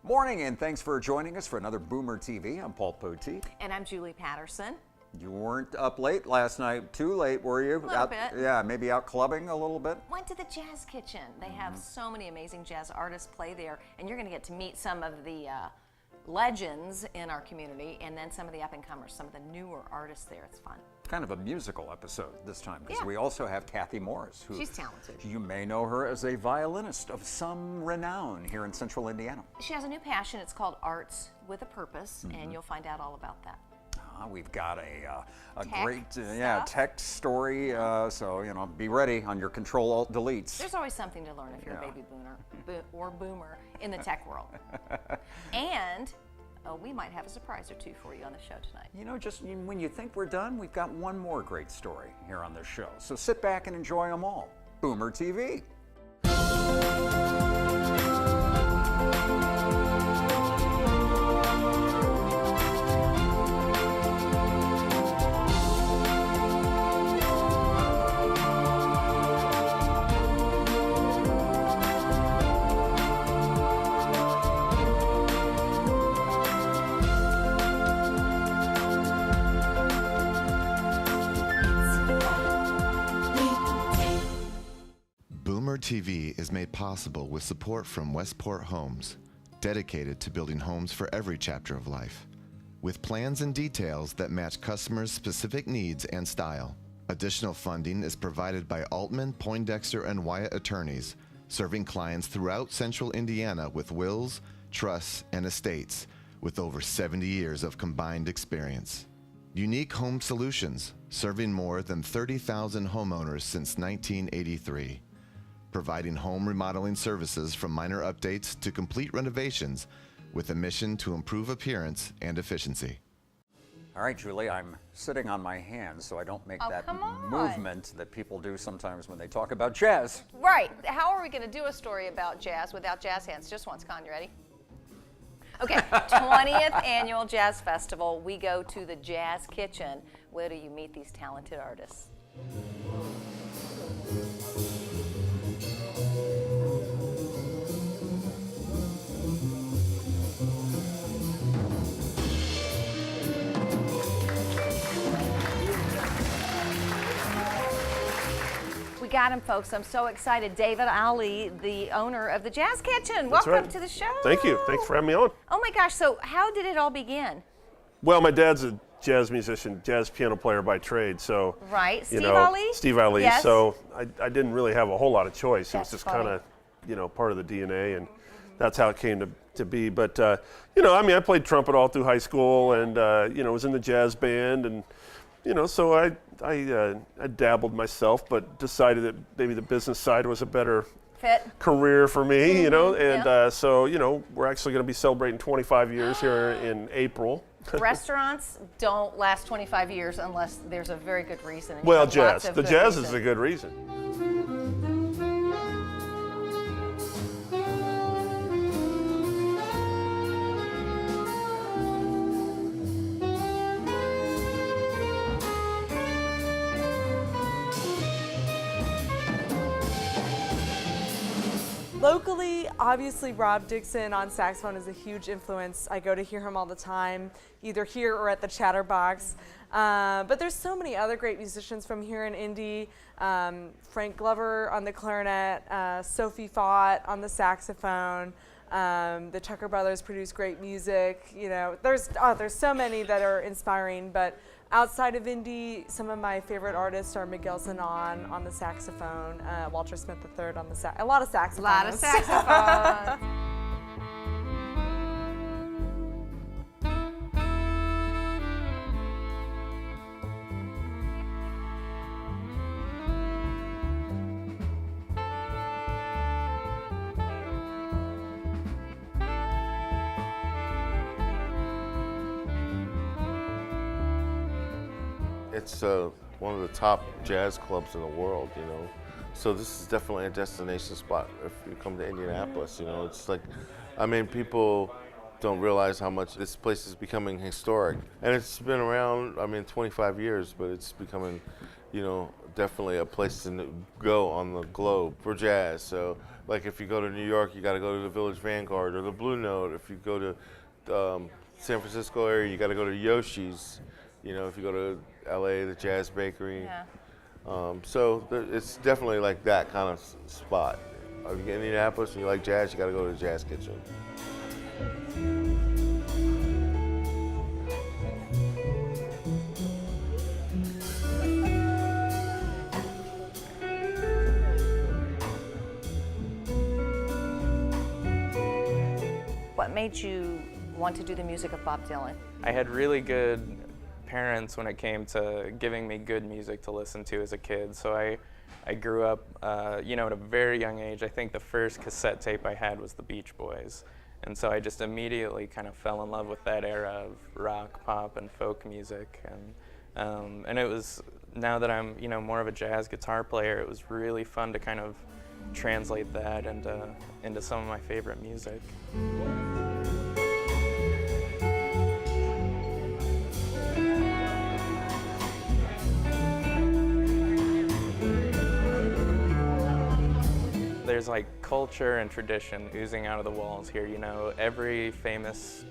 Morning, and thanks for joining us for another Boomer TV. I'm Paul Poteet. And I'm Julie Patterson. You weren't up late last night. Too late, were you? A little bit. Yeah, maybe out clubbing a little bit. Went to the Jazz Kitchen. They have so many amazing jazz artists play there, and you're going to get to meet some of the legends in our community, and then some of the up-and-comers, some of the newer artists there. It's fun. Kind of a musical episode this time, because we also have Cathy Morris, who she's talented. You may know her as a violinist of some renown here in Central Indiana. She has a new passion. It's called Arts with a Purpose, and you'll find out all about that. We've got a Tech great stuff. tech story, so be ready on your Control-Alt-Deletes. There's always something to learn if you're a baby boomer in the tech world. And we might have a surprise or two for you on the show tonight. You know, just when you think we're done, we've got one more great story here on this show. So sit back and enjoy them all. Boomer TV. Boomer TV is made possible with support from Westport Homes, dedicated to building homes for every chapter of life, with plans and details that match customers' specific needs and style. Additional funding is provided by Altman, Poindexter, and Wyatt attorneys, serving clients throughout Central Indiana with wills, trusts, and estates, with over 70 years of combined experience. Unique Home Solutions, serving more than 30,000 homeowners since 1983. Providing home remodeling services from minor updates to complete renovations with a mission to improve appearance and efficiency. All right, Julie, I'm sitting on my hands so I don't make that movement that people do sometimes when they talk about jazz. Right. How are we going to do a story about jazz without jazz hands? Just once, Con, you ready? Okay, 20th Annual Jazz Festival. We go to the Jazz Kitchen. Where do you meet these talented artists? We got him, folks. I'm so excited. David Ali, the owner of the Jazz Kitchen. That's Welcome right. to the show. Thank you. Thanks for having me on. Oh my gosh, so how did it all begin? Well, my dad's a jazz musician, jazz piano player by trade, so Right, you Steve know, Ali? Steve Ali. Yes. So I didn't really have a whole lot of choice. It was That's just funny. kind of, part of the DNA, and that's how it came to be. But I played trumpet all through high school, and was in the jazz band, and so I dabbled myself, but decided that maybe the business side was a better Fit. career for me, and yeah. so we're actually going to be celebrating 25 years here in April. Restaurants don't last 25 years unless there's a very good reason. And Well, you have lots jazz. of The good jazz reasons. is a good reason. Locally, obviously Rob Dixon on saxophone is a huge influence. I go to hear him all the time, either here or at the Chatterbox. But there's so many other great musicians from here in Indy. Frank Glover on the clarinet, Sophie Fott on the saxophone. The Tucker brothers produce great music. There's so many that are inspiring. But outside of Indy, some of my favorite artists are Miguel Zanon on the saxophone, Walter Smith III on the a lot of saxophones. A lot of saxophones. It's one of the top jazz clubs in the world, So this is definitely a destination spot if you come to Indianapolis, It's like, people don't realize how much this place is becoming historic. And it's been around, 25 years, but it's becoming, definitely a place to go on the globe for jazz. So Like if you go to New York, you got to go to the Village Vanguard or the Blue Note. If you go to San Francisco area, you got to go to Yoshi's. You know, if you go to LA, the Jazz Bakery. Yeah. So it's definitely like that kind of spot. If you get in Indianapolis and you like jazz, you got to go to the Jazz Kitchen. What made you want to do the music of Bob Dylan? I had really good parents when it came to giving me good music to listen to as a kid. So I grew up, you know, at a very young age. I think the first cassette tape I had was the Beach Boys. And so I just immediately kind of fell in love with that era of rock, pop, and folk music. And it was, now that I'm, you know, more of a jazz guitar player, it was really fun to kind of translate that into some of my favorite music. There's like culture and tradition oozing out of the walls here, you know. Every famous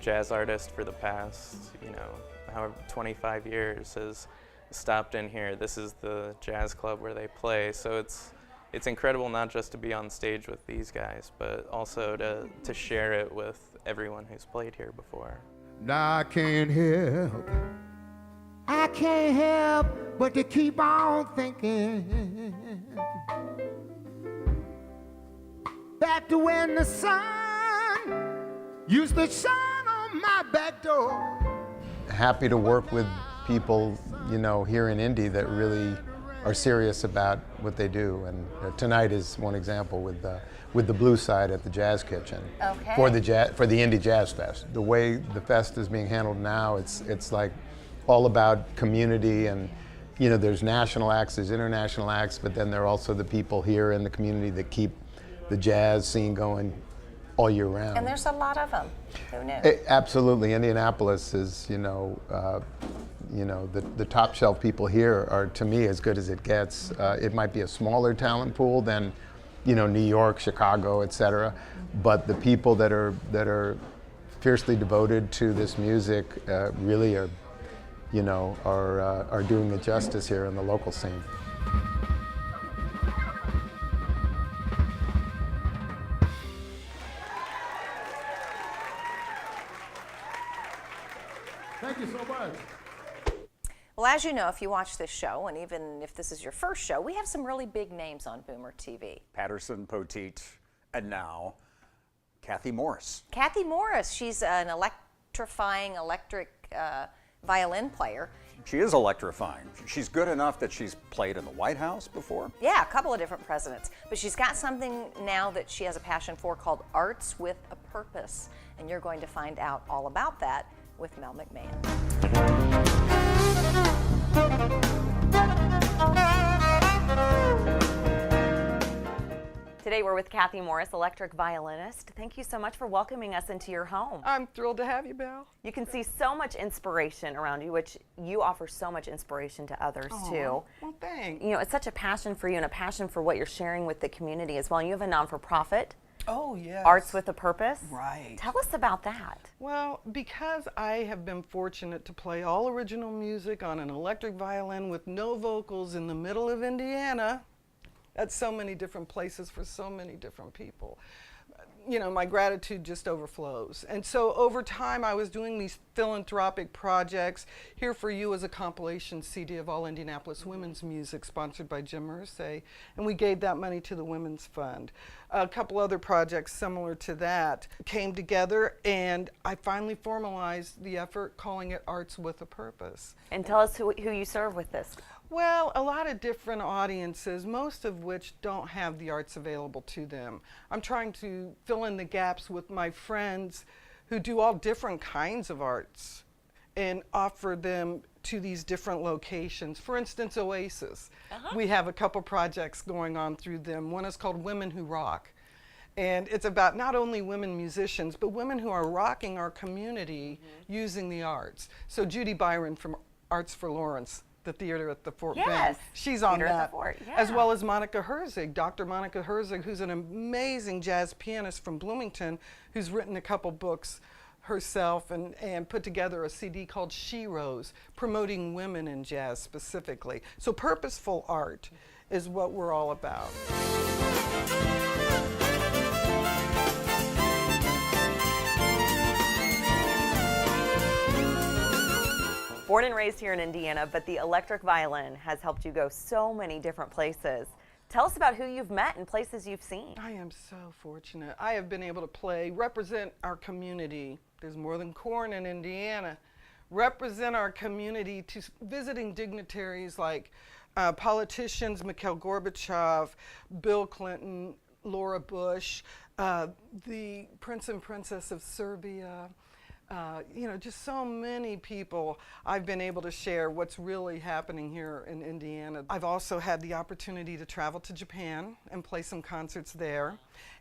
jazz artist for the past, you know, however 25 years has stopped in here. This is the jazz club where they play, so it's incredible not just to be on stage with these guys, but also to share it with everyone who's played here before. Now I can't help but to keep on thinking back to when the sun used to shine on my back door. Happy to work with people, you know, here in Indy that really are serious about what they do, and tonight is one example with the blues side at the Jazz Kitchen. Okay. For the Indy Jazz Fest. The way the fest is being handled now, it's like all about community, and you know, there's national acts, there's international acts, but then there are also the people here in the community that keep the jazz scene going all year round. And there's a lot of them. Who knew? Absolutely, Indianapolis is, you know, the top shelf people here are, to me, as good as it gets. It might be a smaller talent pool than, you know, New York, Chicago, et cetera, but the people that are fiercely devoted to this music really are, you know, are doing it justice here in the local scene. Thank you so much. Well, as you know, if you watch this show, and even if this is your first show, we have some really big names on Boomer TV. Patterson, Poteet, and now Cathy Morris. Cathy Morris, she's an electrifying electric violin player. She is electrifying. She's good enough that she's played in the White House before. Yeah, a couple of different presidents. But she's got something now that she has a passion for called Arts with a Purpose. And you're going to find out all about that with Mel McMahon. Today we're with Cathy Morris, electric violinist. Thank you so much for welcoming us into your home. I'm thrilled to have you, Belle. You can see so much inspiration around you, which you offer so much inspiration to others too. Well, thanks. You know, it's such a passion for you and a passion for what you're sharing with the community as well. And you have a non-for-profit, Oh, yes. Arts with a Purpose. Right. Tell us about that. Well, because I have been fortunate to play all original music on an electric violin with no vocals in the middle of Indiana, at so many different places for so many different people. You know, my gratitude just overflows. And so over time, I was doing these philanthropic projects. Here for You is a compilation CD of all Indianapolis women's music sponsored by Jim Irsay, and we gave that money to the Women's Fund. A couple other projects similar to that came together, and I finally formalized the effort, calling it Arts with a Purpose. And tell us who you serve with this. Well, a lot of different audiences, most of which don't have the arts available to them. I'm trying to fill in the gaps with my friends who do all different kinds of arts and offer them to these different locations. For instance, Oasis. We have a couple projects going on through them. One is called Women Who Rock. And it's about not only women musicians, but women who are rocking our community using the arts. So Judy Byron from Arts for Lawrence the theater at the Fort Yes. Bend. She's on Theater at the that. Fort, As yeah. well as Monica Herzig, Dr. Monica Herzig, who's an amazing jazz pianist from Bloomington, who's written a couple books herself and put together a CD called She Rose, promoting women in jazz specifically. So purposeful art is what we're all about. Born and raised here in Indiana, but the electric violin has helped you go so many different places. Tell us about who you've met and places you've seen. I am so fortunate. I have been able to represent our community. There's more than corn in Indiana. Represent our community to visiting dignitaries like politicians Mikhail Gorbachev, Bill Clinton, Laura Bush, the Prince and Princess of Serbia. You know, just so many people I've been able to share what's really happening here in Indiana. I've also had the opportunity to travel to Japan and play some concerts there.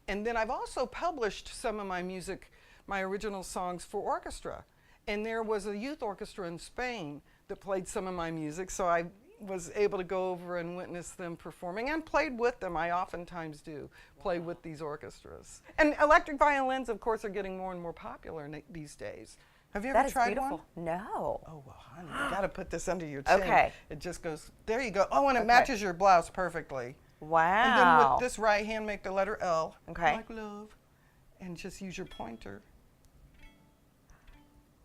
And then I've also published some of my music, my original songs for orchestra. And there was a youth orchestra in Spain that played some of my music, so I was able to go over and witness them performing and played with them. I oftentimes do play with these orchestras. And electric violins, of course, are getting more and more popular these days. Have you ever tried beautiful. one? No. Oh, well, honey, you got to put this under your chin. Okay. It just goes, there you go. Oh, and it matches your blouse perfectly. Wow. And then with this right hand, make the letter L, okay, like love, and just use your pointer.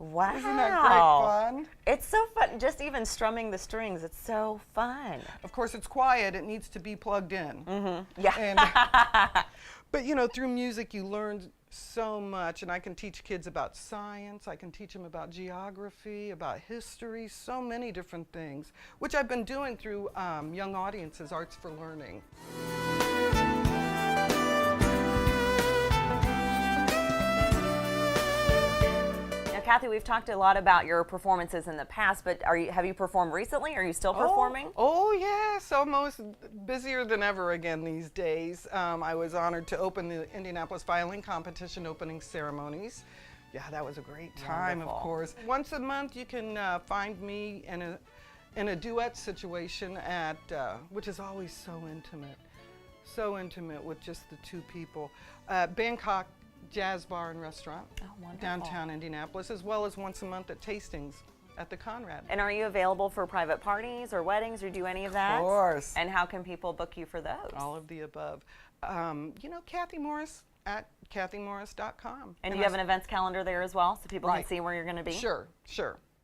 Wow. Isn't that great fun? It's so fun, just even strumming the strings, it's so fun. Of course, it's quiet, it needs to be plugged in. Mm-hmm. Yeah. And, but you know, through music you learn so much, and I can teach kids about science, I can teach them about geography, about history, so many different things, which I've been doing through young audiences, Arts for Learning. Cathy, we've talked a lot about your performances in the past, but have you performed recently? Are you still performing? Oh yes, almost busier than ever again these days. I was honored to open the Indianapolis Violin Competition opening ceremonies. Yeah, that was a great time, Wonderful. Of course. Once a month you can find me in a duet situation at, which is always so intimate with just the two people, Bangkok Jazz Bar and Restaurant, downtown Indianapolis, as well as once a month at tastings at the Conrad. And are you available for private parties or weddings or do any of that? Of course. And how can people book you for those? All of the above. You know, Cathy Morris at CathyMorris.com. And do you have an events calendar there as well so people can see where you're going to be? Sure.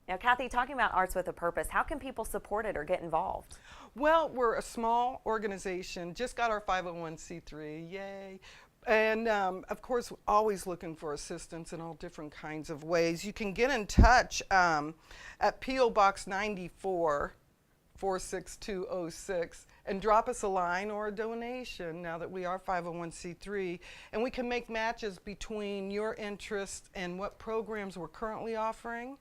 Now, Cathy, talking about Arts with a Purpose, how can people support it or get involved? Well, we're a small organization, just got our 501c3, yay. And of course, always looking for assistance in all different kinds of ways. You can get in touch at P.O. Box 94, 46206, and drop us a line or a donation now that we are 501c3. And we can make matches between your interest and what programs we're currently offering.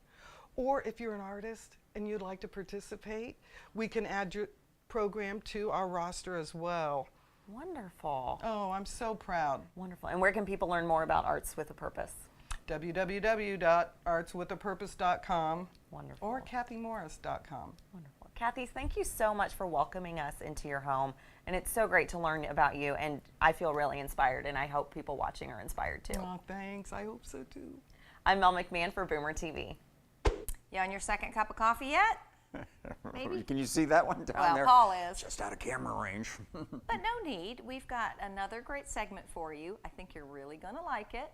Or if you're an artist and you'd like to participate, we can add your program to our roster as well. Wonderful. Oh, I'm so proud. Wonderful. And where can people learn more about Arts with a Purpose? www.artswithapurpose.com. Wonderful. Or CathyMorris.com. Wonderful. Cathy, thank you so much for welcoming us into your home. And it's so great to learn about you. And I feel really inspired. And I hope people watching are inspired too. Oh, thanks. I hope so too. I'm Mel McMahon for Boomer TV. You on your second cup of coffee yet? Maybe. Can you see that one down there? Well, Paul is. Just out of camera range. But no need. We've got another great segment for you. I think you're really going to like it.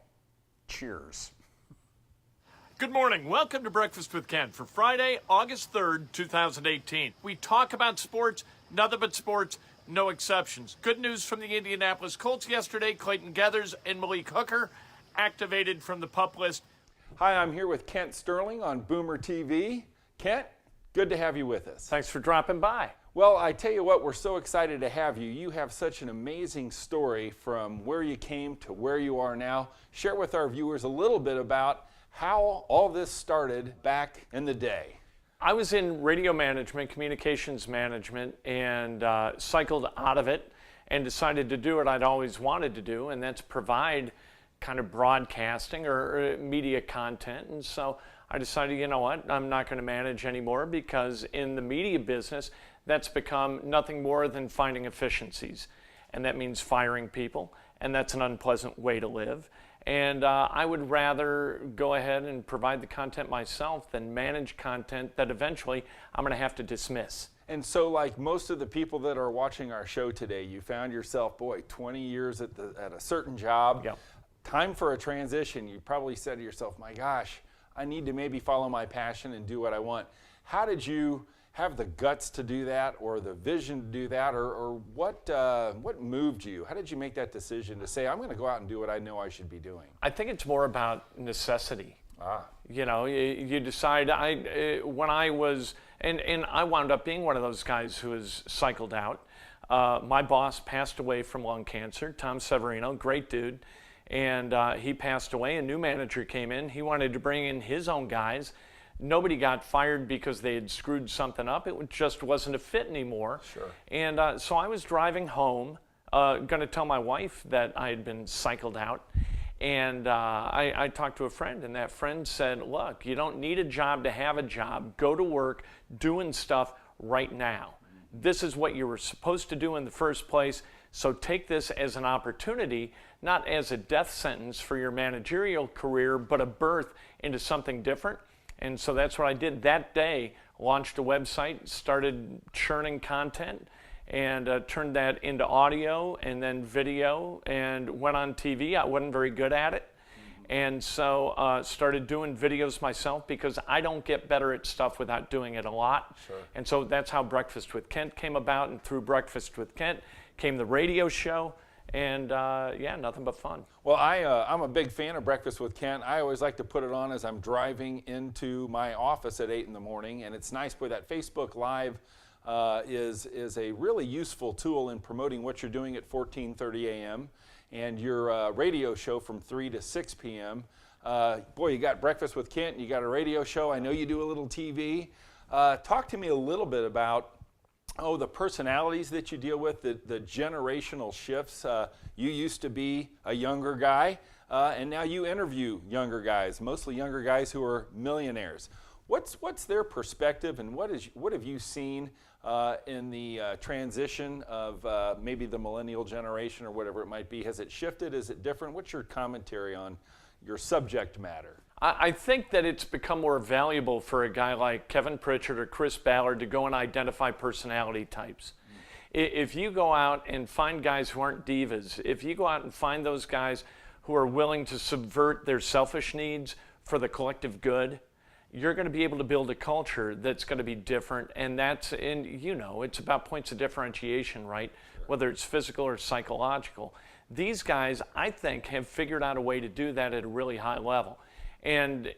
Cheers. Good morning. Welcome to Breakfast with Ken for Friday, August 3rd, 2018. We talk about sports, nothing but sports, no exceptions. Good news from the Indianapolis Colts yesterday. Clayton Geathers and Malik Hooker activated from the PUP list. Hi, I'm here with Kent Sterling on Boomer TV. Kent, good to have you with us. Thanks for dropping by. Well, I tell you what, we're so excited to have you. You have such an amazing story from where you came to where you are now. Share with our viewers a little bit about how all this started back in the day. I was in radio management, communications management, and cycled out of it and decided to do what I'd always wanted to do, and that's provide kind of broadcasting or media content. And so I decided, you know what, I'm not going to manage anymore, because in the media business, that's become nothing more than finding efficiencies. And that means firing people, and that's an unpleasant way to live. And I would rather go ahead and provide the content myself than manage content that eventually I'm going to have to dismiss. And so, like most of the people that are watching our show today, you found yourself, boy, 20 years at a certain job. Yep. Time for a transition. You probably said to yourself, my gosh, I need to maybe follow my passion and do what I want. How did you have the guts to do that, or the vision to do that, or what moved you? How did you make that decision to say, I'm going to go out and do what I know I should be doing? I think it's more about necessity. Ah. You know, you decide, when I was, and I wound up being one of those guys who was cycled out. My boss passed away from lung cancer, Tom Severino, great dude. And he passed away. A new manager came in. He wanted to bring in his own guys. Nobody got fired because they had screwed something up. It just wasn't a fit anymore. Sure. And so I was driving home, going to tell my wife that I had been cycled out. And I talked to a friend, and that friend said, look, you don't need a job to have a job. Go to work doing stuff right now. This is what you were supposed to do in the first place. So take this as an opportunity, not as a death sentence for your managerial career, but a birth into something different. And so that's what I did that day. Launched a website, started churning content, and turned that into audio and then video, and went on TV. I wasn't very good at it. And so started doing videos myself, because I don't get better at stuff without doing it a lot. Sure. And so that's how Breakfast with Kent came about, and through Breakfast with Kent came the radio show, and yeah, nothing but fun. Well, I'm a big fan of Breakfast with Kent. I always like to put it on as I'm driving into my office at 8 in the morning, and it's nice, boy, that Facebook Live is a really useful tool in promoting what you're doing at 14:30 a.m. and your radio show from 3 to 6 p.m. Boy, you got Breakfast with Kent, you got a radio show. I know you do a little TV. Talk to me a little bit about the personalities that you deal with, the generational shifts. You used to be a younger guy, and now you interview younger guys, mostly younger guys who are millionaires. What's their perspective, and what have you seen in the transition of maybe the millennial generation or whatever it might be? Has it shifted? Is it different? What's your commentary on your subject matter? I think that it's become more valuable for a guy like Kevin Pritchard or Chris Ballard to go and identify personality types. If you go out and find guys who aren't divas, if you go out and find those guys who are willing to subvert their selfish needs for the collective good, you're going to be able to build a culture that's going to be different. And it's about points of differentiation, right? Whether it's physical or psychological. These guys, I think, have figured out a way to do that at a really high level. And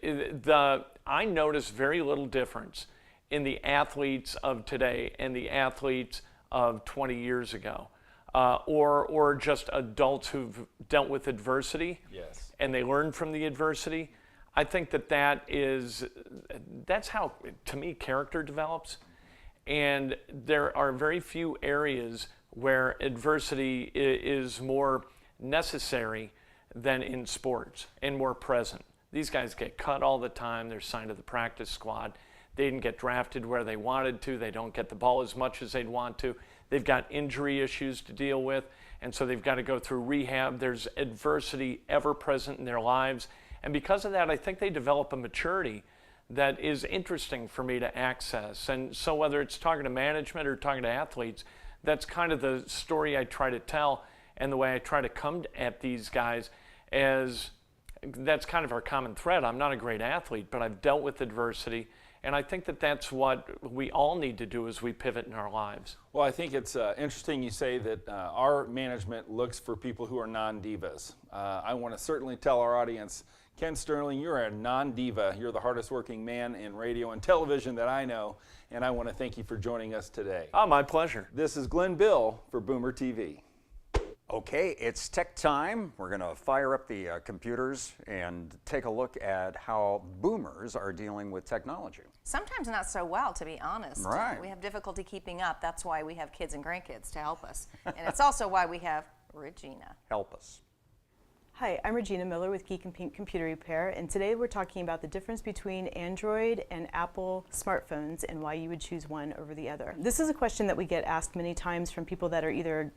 I notice very little difference in the athletes of today and the athletes of 20 years ago, or just adults who've dealt with adversity. Yes. And they learn from the adversity. I think that's how, to me, character develops. And there are very few areas where adversity is more necessary than in sports and more present. These guys get cut all the time. They're signed to the practice squad. They didn't get drafted where they wanted to. They don't get the ball as much as they'd want to. They've got injury issues to deal with, and so they've got to go through rehab. There's adversity ever present in their lives. And because of that, I think they develop a maturity that is interesting for me to access. And so whether it's talking to management or talking to athletes, that's kind of the story I try to tell, and the way I try to come at these guys, as that's kind of our common thread. I'm not a great athlete, but I've dealt with adversity, and I think that that's what we all need to do as we pivot in our lives. Well, I think it's interesting you say that our management looks for people who are non-divas. I want to certainly tell our audience, Ken Sterling, you're a non-diva. You're the hardest working man in radio and television that I know, and I want to thank you for joining us today. Oh, my pleasure. This is Glenn Bill for Boomer TV. Okay, it's tech time. We're going to fire up the computers and take a look at how boomers are dealing with technology. Sometimes not so well, to be honest. Right. We have difficulty keeping up. That's why we have kids and grandkids to help us. And it's also why we have Regina. Help us. Hi, I'm Regina Miller with Geek and Pink Computer Repair, and today we're talking about the difference between Android and Apple smartphones and why you would choose one over the other. This is a question that we get asked many times from people that are either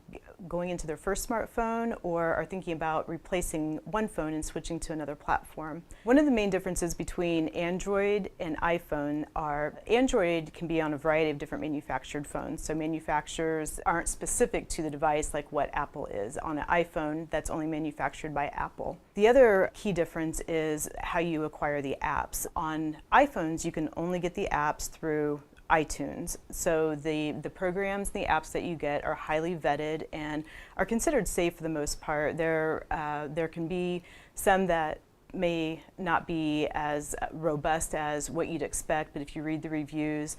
going into their first smartphone or are thinking about replacing one phone and switching to another platform. One of the main differences between Android and iPhone are Android can be on a variety of different manufactured phones, so manufacturers aren't specific to the device like what Apple is. On an iPhone, that's only manufactured by Apple. The other key difference is how you acquire the apps. On iPhones, you can only get the apps through iTunes. So the programs, the apps that you get are highly vetted and are considered safe for the most part. There can be some that may not be as robust as what you'd expect, but if you read the reviews,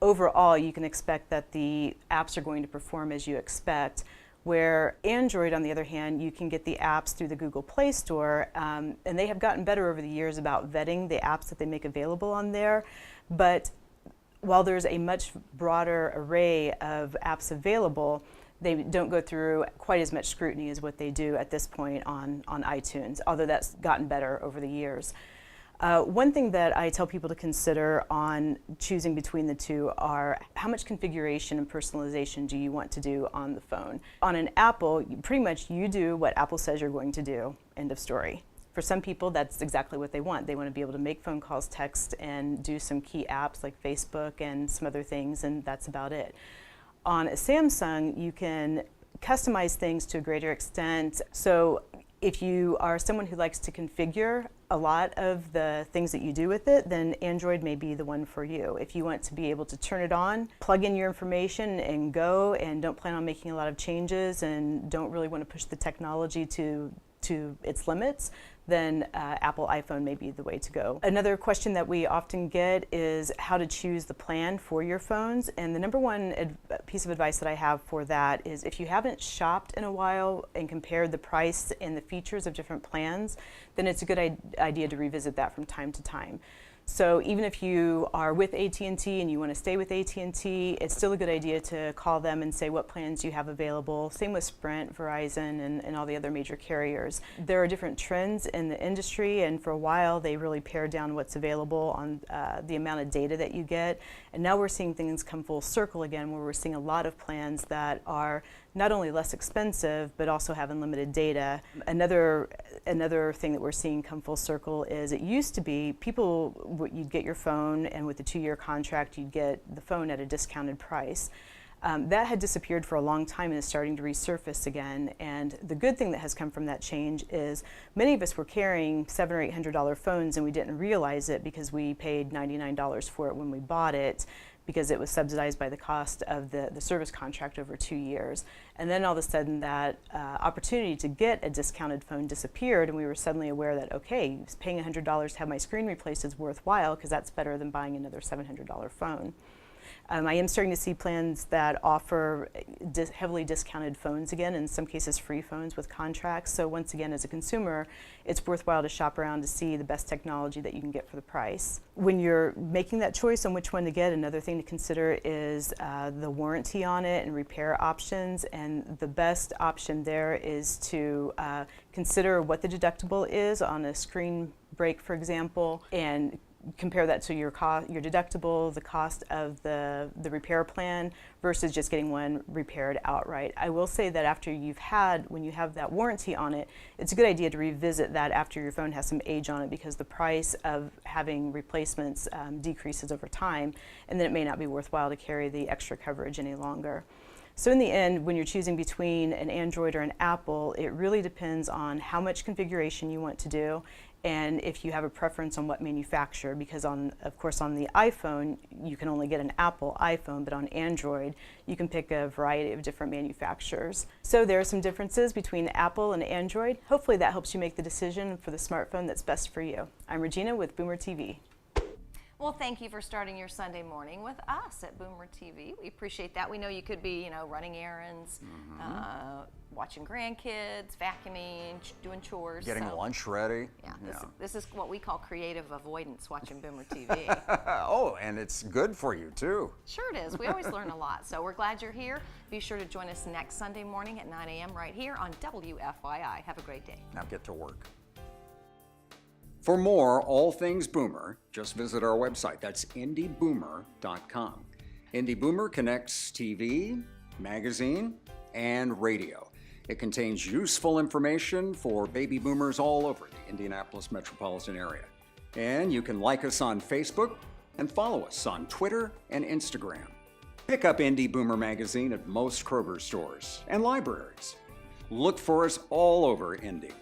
overall you can expect that the apps are going to perform as you expect. Where Android, on the other hand, you can get the apps through the Google Play Store, and they have gotten better over the years about vetting the apps that they make available on there. But while there's a much broader array of apps available, they don't go through quite as much scrutiny as what they do at this point on iTunes, although that's gotten better over the years. One thing that I tell people to consider on choosing between the two are how much configuration and personalization do you want to do on the phone. On an Apple, pretty much you do what Apple says you're going to do, end of story. For some people, that's exactly what they want. They want to be able to make phone calls, text, and do some key apps like Facebook and some other things, and that's about it. On a Samsung, you can customize things to a greater extent. So if you are someone who likes to configure a lot of the things that you do with it, then Android may be the one for you. If you want to be able to turn it on, plug in your information and go, and don't plan on making a lot of changes and don't really want to push the technology to its limits, then Apple iPhone may be the way to go. Another question that we often get is how to choose the plan for your phones. And the number one piece of advice that I have for that is if you haven't shopped in a while and compared the price and the features of different plans, then it's a good idea to revisit that from time to time. So even if you are with AT&T and you want to stay with AT&T, it's still a good idea to call them and say what plans you have available. Same with Sprint, Verizon, and all the other major carriers. There are different trends in the industry, and for a while they really pared down what's available on the amount of data that you get. And now we're seeing things come full circle again, where we're seeing a lot of plans that are not only less expensive, but also have unlimited data. Another thing that we're seeing come full circle is it used to be you'd get your phone, and with the 2-year contract, you'd get the phone at a discounted price. That had disappeared for a long time and is starting to resurface again. And the good thing that has come from that change is many of us were carrying $700 or $800 phones and we didn't realize it because we paid $99 for it when we bought it, because it was subsidized by the cost of the service contract over 2 years. And then all of a sudden that opportunity to get a discounted phone disappeared, and we were suddenly aware that, okay, paying $100 to have my screen replaced is worthwhile because that's better than buying another $700 phone. I am starting to see plans that offer heavily discounted phones again, in some cases free phones with contracts. So once again, as a consumer, it's worthwhile to shop around to see the best technology that you can get for the price. When you're making that choice on which one to get, another thing to consider is the warranty on it and repair options. And the best option there is to consider what the deductible is on a screen break, for example, and compare that to your deductible, the cost of the repair plan versus just getting one repaired outright. I will say that when you have that warranty on it, it's a good idea to revisit that after your phone has some age on it, because the price of having replacements decreases over time, and then it may not be worthwhile to carry the extra coverage any longer. So in the end, when you're choosing between an Android or an Apple, it really depends on how much configuration you want to do, and if you have a preference on what manufacturer, because of course on the iPhone, you can only get an Apple iPhone, but on Android, you can pick a variety of different manufacturers. So there are some differences between Apple and Android. Hopefully that helps you make the decision for the smartphone that's best for you. I'm Regina with Boomer TV. Well, thank you for starting your Sunday morning with us at Boomer TV. We appreciate that. We know you could be, running errands, watching grandkids, vacuuming, doing chores. Getting lunch ready. Yeah, this is what we call creative avoidance, watching Boomer TV. Oh, and it's good for you, too. Sure it is. We always learn a lot. So we're glad you're here. Be sure to join us next Sunday morning at 9 a.m. right here on WFYI. Have a great day. Now get to work. For more all things Boomer, just visit our website. That's indyboomer.com. Indy Boomer connects TV, magazine, and radio. It contains useful information for baby boomers all over the Indianapolis metropolitan area. And you can like us on Facebook and follow us on Twitter and Instagram. Pick up Indy Boomer magazine at most Kroger stores and libraries. Look for us all over Indy.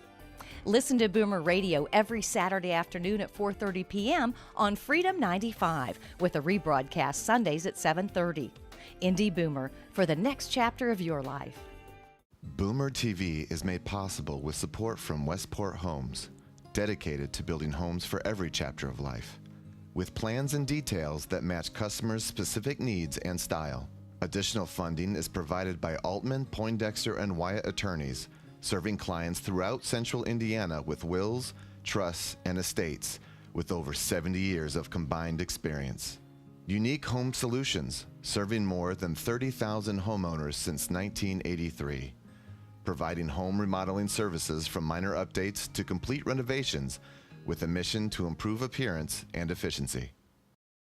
Listen to Boomer Radio every Saturday afternoon at 4:30 p.m. on Freedom 95 with a rebroadcast Sundays at 7:30. Indy Boomer, for the next chapter of your life. Boomer TV is made possible with support from Westport Homes, dedicated to building homes for every chapter of life, with plans and details that match customers' specific needs and style. Additional funding is provided by Altman, Poindexter, and Wyatt attorneys, serving clients throughout central Indiana with wills, trusts, and estates with over 70 years of combined experience. Unique Home Solutions, serving more than 30,000 homeowners since 1983. Providing home remodeling services from minor updates to complete renovations with a mission to improve appearance and efficiency.